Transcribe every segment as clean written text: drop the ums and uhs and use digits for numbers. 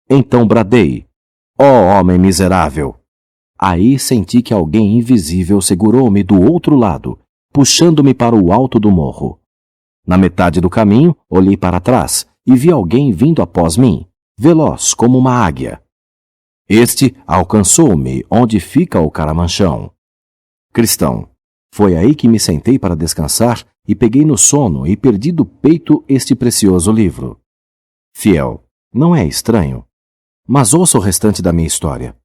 Então bradei: ó homem miserável! Aí senti que alguém invisível segurou-me do outro lado, puxando-me para o alto do morro. Na metade do caminho, olhei para trás e vi alguém vindo após mim, veloz como uma águia. Este alcançou-me onde fica o caramanchão. Cristão, foi aí que me sentei para descansar e peguei no sono e perdi do peito este precioso livro. Fiel, não é estranho? Mas ouça o restante da minha história.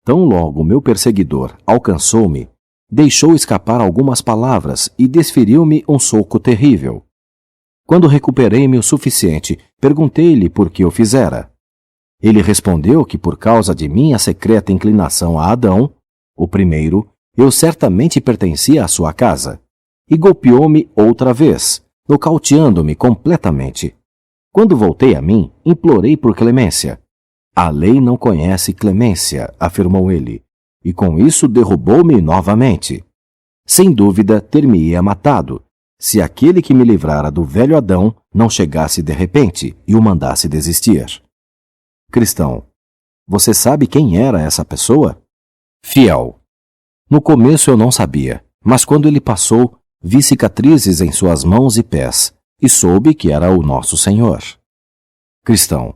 Tão logo meu perseguidor alcançou-me, deixou escapar algumas palavras e desferiu-me um soco terrível. Quando recuperei-me o suficiente, perguntei-lhe por que o fizera. Ele respondeu que por causa de minha secreta inclinação a Adão, o primeiro, eu certamente pertencia à sua casa, e golpeou-me outra vez, nocauteando-me completamente. Quando voltei a mim, implorei por clemência. A lei não conhece clemência, afirmou ele, e com isso derrubou-me novamente. Sem dúvida, ter-me-ia matado, se aquele que me livrara do velho Adão não chegasse de repente e o mandasse desistir. Cristão, você sabe quem era essa pessoa? Fiel. No começo eu não sabia, mas quando ele passou, vi cicatrizes em suas mãos e pés, e soube que era o nosso Senhor. Cristão.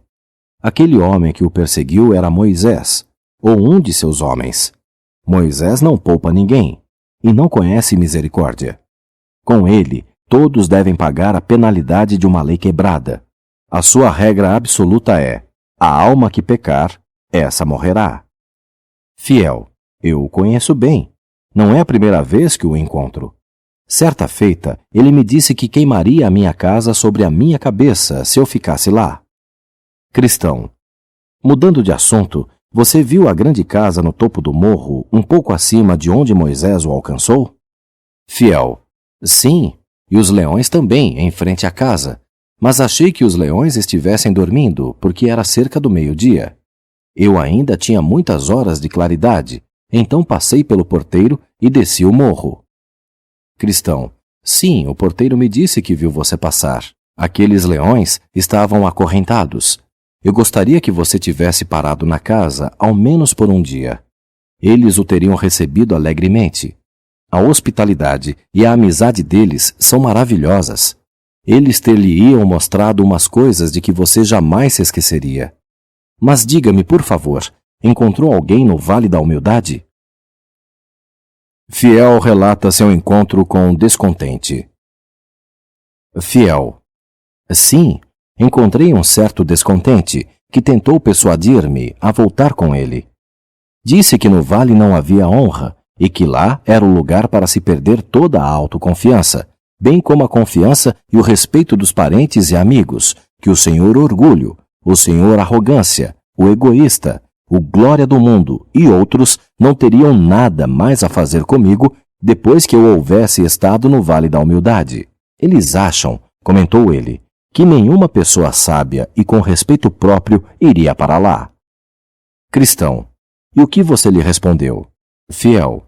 Aquele homem que o perseguiu era Moisés, ou um de seus homens. Moisés não poupa ninguém, e não conhece misericórdia. Com ele, todos devem pagar a penalidade de uma lei quebrada. A sua regra absoluta é: a alma que pecar, essa morrerá. Fiel, eu o conheço bem. Não é a primeira vez que o encontro. Certa feita, ele me disse que queimaria a minha casa sobre a minha cabeça se eu ficasse lá. Cristão, mudando de assunto, você viu a grande casa no topo do morro, um pouco acima de onde Moisés o alcançou? Fiel, sim, e os leões também, em frente à casa. Mas achei que os leões estivessem dormindo, porque era cerca do meio-dia. Eu ainda tinha muitas horas de claridade, então passei pelo porteiro e desci o morro. Cristão, sim, o porteiro me disse que viu você passar. Aqueles leões estavam acorrentados. Eu gostaria que você tivesse parado na casa, ao menos por um dia. Eles o teriam recebido alegremente. A hospitalidade e a amizade deles são maravilhosas. Eles ter-lhe-iam mostrado umas coisas de que você jamais se esqueceria. Mas diga-me, por favor, encontrou alguém no Vale da Humildade? Fiel relata seu encontro com descontente. Fiel. Sim, encontrei um certo descontente que tentou persuadir-me a voltar com ele. Disse que no vale não havia honra e que lá era o lugar para se perder toda a autoconfiança, bem como a confiança e o respeito dos parentes e amigos, que o senhor orgulho, o senhor arrogância, o egoísta, o glória do mundo e outros não teriam nada mais a fazer comigo depois que eu houvesse estado no Vale da Humildade. Eles acham, comentou ele, que nenhuma pessoa sábia e com respeito próprio iria para lá. Cristão, e o que você lhe respondeu? Fiel,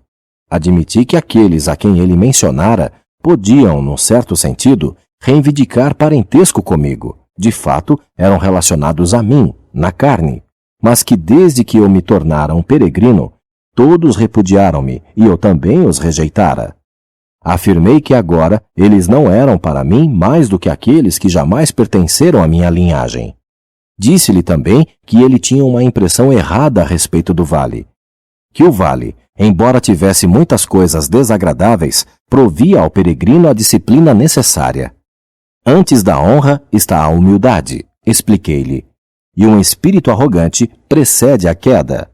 admiti que aqueles a quem ele mencionara podiam, num certo sentido, reivindicar parentesco comigo. De fato, eram relacionados a mim, na carne, mas que desde que eu me tornara um peregrino, todos repudiaram-me e eu também os rejeitara. Afirmei que agora eles não eram para mim mais do que aqueles que jamais pertenceram à minha linhagem. Disse-lhe também que ele tinha uma impressão errada a respeito do vale. Que o vale, embora tivesse muitas coisas desagradáveis, provia ao peregrino a disciplina necessária. Antes da honra está a humildade, expliquei-lhe, e um espírito arrogante precede a queda.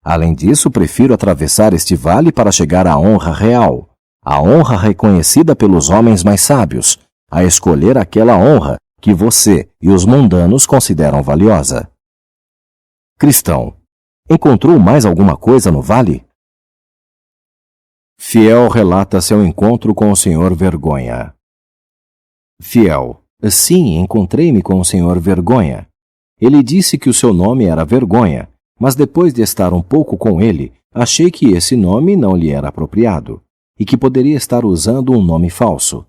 Além disso, prefiro atravessar este vale para chegar à honra real, a honra reconhecida pelos homens mais sábios, a escolher aquela honra que você e os mundanos consideram valiosa. Cristão, encontrou mais alguma coisa no vale? Fiel relata seu encontro com o Senhor Vergonha. Fiel, sim, encontrei-me com o Senhor Vergonha. Ele disse que o seu nome era Vergonha, mas depois de estar um pouco com ele, achei que esse nome não lhe era apropriado e que poderia estar usando um nome falso.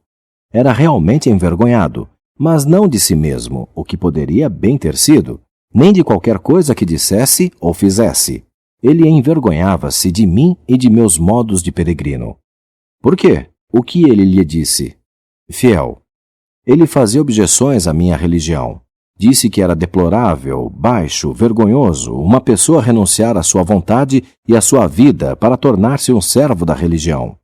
Era realmente envergonhado, mas não de si mesmo, o que poderia bem ter sido, nem de qualquer coisa que dissesse ou fizesse. Ele envergonhava-se de mim e de meus modos de peregrino. Por quê? O que ele lhe disse? Fiel. Ele fazia objeções à minha religião. Disse que era deplorável, baixo, vergonhoso, uma pessoa renunciar à sua vontade e à sua vida para tornar-se um servo da religião.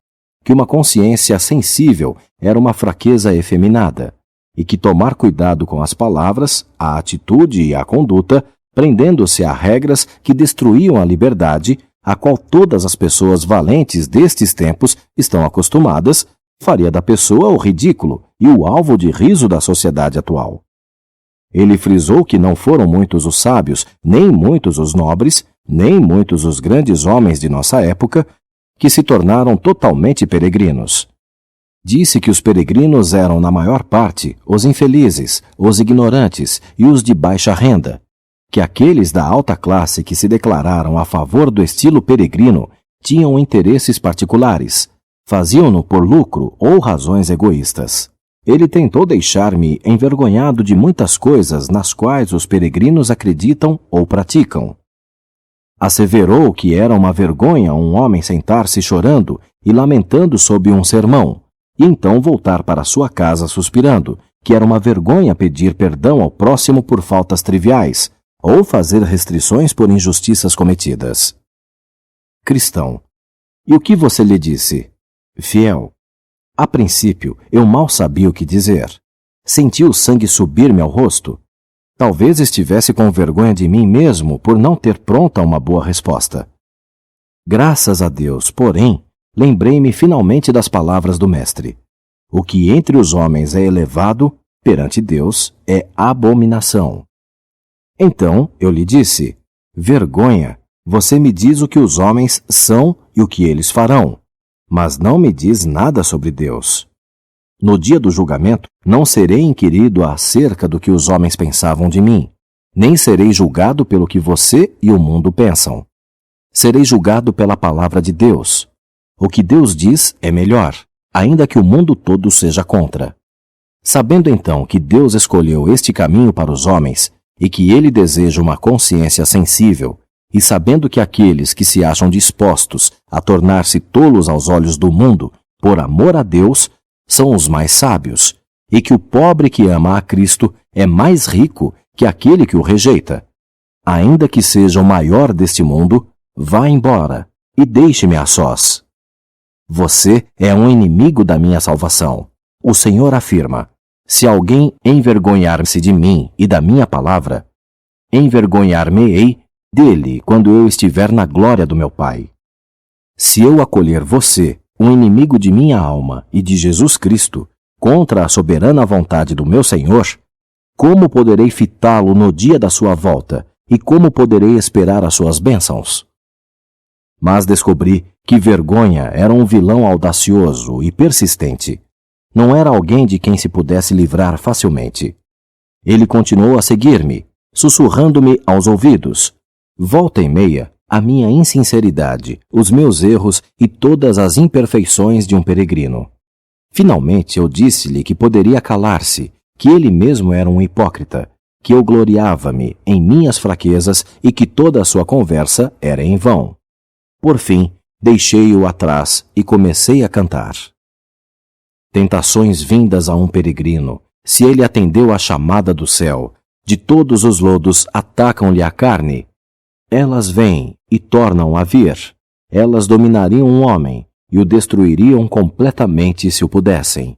Que uma consciência sensível era uma fraqueza efeminada, e que tomar cuidado com as palavras, a atitude e a conduta, prendendo-se a regras que destruíam a liberdade, a qual todas as pessoas valentes destes tempos estão acostumadas, faria da pessoa o ridículo e o alvo de riso da sociedade atual. Ele frisou que não foram muitos os sábios, nem muitos os nobres, nem muitos os grandes homens de nossa época, que se tornaram totalmente peregrinos. Disse que os peregrinos eram, na maior parte, os infelizes, os ignorantes e os de baixa renda, que aqueles da alta classe que se declararam a favor do estilo peregrino tinham interesses particulares, faziam-no por lucro ou razões egoístas. Ele tentou deixar-me envergonhado de muitas coisas nas quais os peregrinos acreditam ou praticam. Asseverou que era uma vergonha um homem sentar-se chorando e lamentando sob um sermão, e então voltar para sua casa suspirando, que era uma vergonha pedir perdão ao próximo por faltas triviais, ou fazer restrições por injustiças cometidas. Cristão. E o que você lhe disse? Fiel. A princípio, eu mal sabia o que dizer. Senti o sangue subir-me ao rosto. Talvez estivesse com vergonha de mim mesmo por não ter pronta uma boa resposta. Graças a Deus, porém, lembrei-me finalmente das palavras do Mestre. O que entre os homens é elevado, perante Deus, é abominação. Então eu lhe disse, vergonha, você me diz o que os homens são e o que eles farão, mas não me diz nada sobre Deus. No dia do julgamento, não serei inquirido acerca do que os homens pensavam de mim, nem serei julgado pelo que você e o mundo pensam. Serei julgado pela palavra de Deus. O que Deus diz é melhor, ainda que o mundo todo seja contra. Sabendo então que Deus escolheu este caminho para os homens e que ele deseja uma consciência sensível, e sabendo que aqueles que se acham dispostos a tornar-se tolos aos olhos do mundo, por amor a Deus, são os mais sábios, e que o pobre que ama a Cristo é mais rico que aquele que o rejeita. Ainda que seja o maior deste mundo, vá embora e deixe-me a sós. Você é um inimigo da minha salvação. O Senhor afirma, se alguém envergonhar-se de mim e da minha palavra, envergonhar-me-ei dele quando eu estiver na glória do meu Pai. Se eu acolher você, um inimigo de minha alma e de Jesus Cristo, contra a soberana vontade do meu Senhor, como poderei fitá-lo no dia da sua volta e como poderei esperar as suas bênçãos? Mas descobri que vergonha era um vilão audacioso e persistente. Não era alguém de quem se pudesse livrar facilmente. Ele continuou a seguir-me, sussurrando-me aos ouvidos, volta e meia, a minha insinceridade, os meus erros e todas as imperfeições de um peregrino. Finalmente eu disse-lhe que poderia calar-se, que ele mesmo era um hipócrita, que eu gloriava-me em minhas fraquezas e que toda a sua conversa era em vão. Por fim, deixei-o atrás e comecei a cantar. Tentações vindas a um peregrino, se ele atendeu à chamada do céu, de todos os lodos atacam-lhe a carne. Elas vêm e tornam a vir. Elas dominariam um homem e o destruiriam completamente se o pudessem.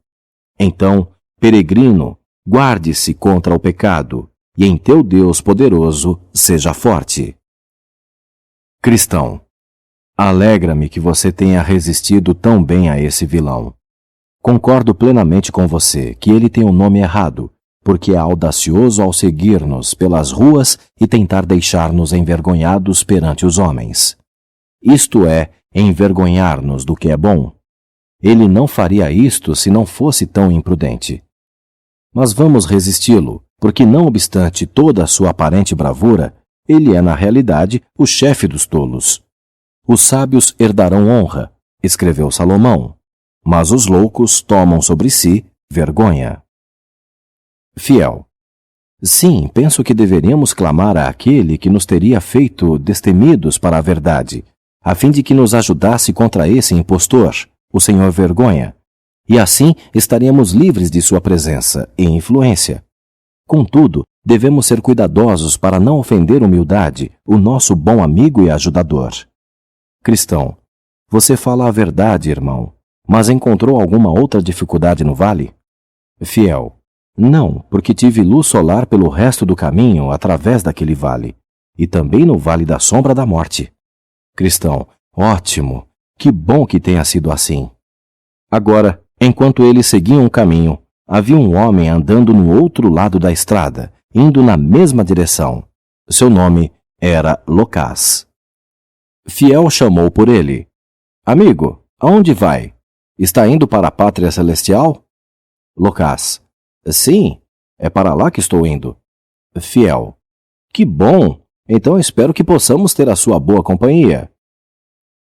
Então, peregrino, guarde-se contra o pecado, e em teu Deus poderoso seja forte. Cristão, alegra-me que você tenha resistido tão bem a esse vilão. Concordo plenamente com você que ele tem um nome errado, porque é audacioso ao seguir-nos pelas ruas e tentar deixar-nos envergonhados perante os homens. Isto é, envergonhar-nos do que é bom. Ele não faria isto se não fosse tão imprudente. Mas vamos resisti-lo, porque não obstante toda a sua aparente bravura, ele é na realidade o chefe dos tolos. Os sábios herdarão honra, escreveu Salomão, mas os loucos tomam sobre si vergonha. Fiel. Sim, penso que deveríamos clamar àquele que nos teria feito destemidos para a verdade, a fim de que nos ajudasse contra esse impostor, o Senhor Vergonha, e assim estaríamos livres de sua presença e influência. Contudo, devemos ser cuidadosos para não ofender humildade, o nosso bom amigo e ajudador. Cristão, você fala a verdade, irmão, mas encontrou alguma outra dificuldade no vale? Fiel, não, porque tive luz solar pelo resto do caminho através daquele vale, e também no vale da sombra da morte. Cristão, ótimo, que bom que tenha sido assim. Agora, enquanto eles seguiam o caminho, havia um homem andando no outro lado da estrada, indo na mesma direção. Seu nome era Locás. Fiel chamou por ele. Amigo, aonde vai? Está indo para a pátria celestial? Locás. Sim, é para lá que estou indo. Fiel. Que bom! Então espero que possamos ter a sua boa companhia.